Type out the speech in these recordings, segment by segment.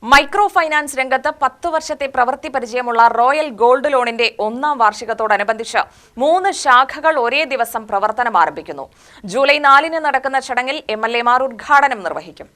Micro finance രംഗത്ത് 10 വർഷത്തെ പ്രവൃത്തി പരിചയമുള്ള റോയൽ ഗോൾഡ് ലോണിന്റെ 1ാം വാർഷികത്തോടനുബന്ധിച്ച് 3 ശാഖകൾ ഒരേ ദിവസം പ്രവർത്തനം ആരംഭിക്കുന്നു. ജൂലൈ 4-ന് നടക്കുന്ന ചടങ്ങിൽ എംഎൽഎമാർ ഉദ്ഘാടനം നിർവഹിക്കും.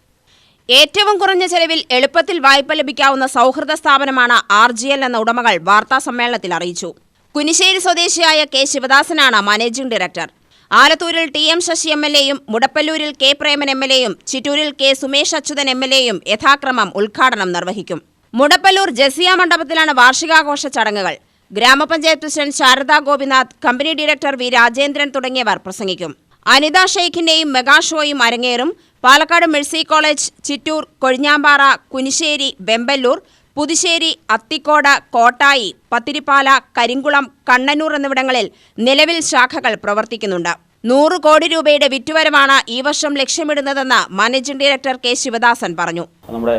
ഏറ്റവും കുറഞ്ഞ ചെലവിൽ എളുപ്പത്തിൽ വായ്പ ലഭിക്കാവുന്ന സൗഹൃദ സ്ഥാപനമാണ് RGL എന്ന ഉടമകൾ വാർത്താസമ്മേളനത്തിൽ അറിയിച്ചു. കുനിശ്ശേരി സ്വദേശിയായ കെ ശിവദാസനാണ് മാനേജിംഗ് ഡയറക്ടർ. ആലത്തൂരിൽ TM ശശി MLAയും മുടപ്പല്ലൂരിൽ K പ്രേമൻ MLAയും ചിറ്റൂരിൽ K സുമേഷ് അച്യുതൻ MLAയും യഥാക്രമം ഉദ്ഘാടനം നിർവഹിക്കും. മുടപ്പല്ലൂർ ജസിയ മണ്ഡപത്തിലാണ് വാർഷികാഘോഷ ചടങ്ങുകൾ. ഗ്രാമപഞ്ചായത്ത് president Sharada Gopinath, company director V Rajendran തുടങ്ങിയവർ പ്രസംഗിക്കും. അനിത ഷെയ്ഖിന്റെയും മെഗാ ഷോയും അരങ്ങേറും. പാലക്കാട് മെഴ്സി കോളേജ്, ചിറ്റൂർ, കൊഴിഞ്ഞാമ്പാറ, കുനിശ്ശേരി, വെമ്പല്ലൂർ, പുതുശ്ശേരി, അത്തിക്കോട്, കോട്ടായി, പത്തിരിപ്പാല, കരിങ്കുളം, കണ്ണന്നൂർ എന്നിവിടങ്ങളിൽ നിലവിൽ ശാഖകൾ പ്രവർത്തിക്കുന്നുണ്ട്. 100 കോടി രൂപയുടെ വിറ്റുവരവാണ് ഈ വർഷം ലക്ഷ്യമിടുന്നതെന്ന് മാനേജിംഗ് ഡയറക്ടർ K ശിവദാസൻ പറഞ്ഞു. നമ്മുടെ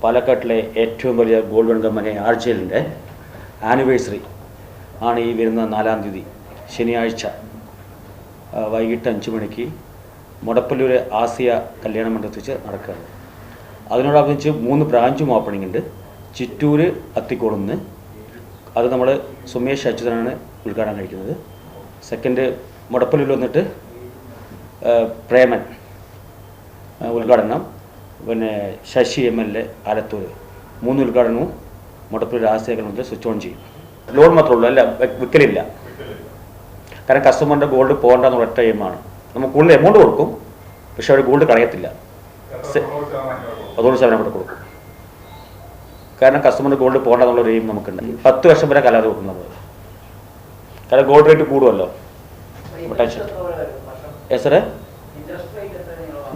പാലക്കാട്ടിലെ ഏറ്റവും വലിയ ഗോൾഡ് ലോൺ കമ്പനി RGLന്റെ ആനിവേഴ്സറി ആണ് ഈ വരുന്ന 4-ാം തീയതി ശനിയാഴ്ച വൈകിട്ട് 5 മണിക്ക് മുടപ്പല്ലൂർ ആസിയ കല്യാണ മണ്ഡപത്തിൽ വെച്ച് നടക്കുകയാണ്. അതിനോടനുബന്ധിച്ച് 3 ബ്രാഞ്ചും ഓപ്പണിംഗ് ഉണ്ട്. ചിറ്റൂർ, അത്തിക്കോടുന്ന് അത് നമ്മൾ സുമേഷ് അച്യുതനാണ് ഉദ്ഘാടനം കഴിക്കുന്നത്. സെക്കൻഡ് മുടപ്പല്ലൂർ വന്നിട്ട് പ്രേമൻ ഉദ്ഘാടനം, പിന്നെ ശശി MLA ആലത്തൂർ. 3 ഉദ്ഘാടനവും മുടപ്പല്ലൂർ ആസിയ കല്യാണത്തിൽ സ്വിച്ച് ഓൺ ചെയ്യും. ലോൺ മാത്രമേ ഉള്ളൂ, അല്ല വിൽക്കലില്ല. കാരണം കസ്റ്റമറിൻ്റെ ഗോൾഡ് പോകണ്ടെന്നുള്ള ഒറ്റ എയിമാണ്. നമുക്ക് കൂടുതൽ എമൗണ്ട് കൊടുക്കും, പക്ഷെ അവർ ഗോൾഡ് കളയത്തില്ല. 100% കൂടെ കൊടുക്കും. കാരണം കസ്റ്റമറിന് ഗോൾഡ് പോകണ്ടെന്നുള്ളൊരു എയിം നമുക്കുണ്ട്. 10 വർഷം വരെ കാലാവധി കൊടുക്കുന്നത്. കാരണം ഗോൾഡ് റേറ്റ് കൂടുമല്ലോ. സാറേ,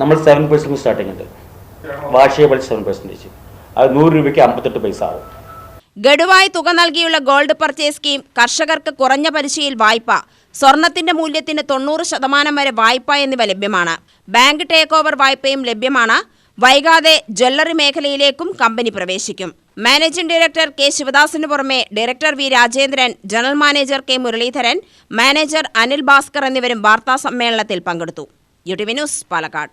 നമ്മൾ 7% സ്റ്റാർട്ടിങ് ഉണ്ട്. വാർഷിക പലിശ 7%. അത് 100 രൂപയ്ക്ക് 58 പൈസ ആവും. ഗഡുവായി തുക നൽകിയുള്ള ഗോൾഡ് പർച്ചേസ് സ്കീം, കർഷകർക്ക് കുറഞ്ഞ പലിശയിൽ വായ്പ, സ്വർണത്തിന്റെ മൂല്യത്തിന് 90% വരെ വായ്പ എന്നിവ ലഭ്യമാണ്. ബാങ്ക് ടേക്ക് ഓവർ വായ്പയും ലഭ്യമാണ്. വൈകാതെ ജ്വല്ലറി മേഖലയിലേക്കും കമ്പനി പ്രവേശിക്കും. മാനേജിംഗ് ഡയറക്ടർ K ശിവദാസിന് പുറമെ director V Rajendran, general manager K Muraleedharan, manager Anil Bhaskar എന്നിവരും വാർത്താ സമ്മേളനത്തിൽ പങ്കെടുത്തു. UTV news, Palakkad.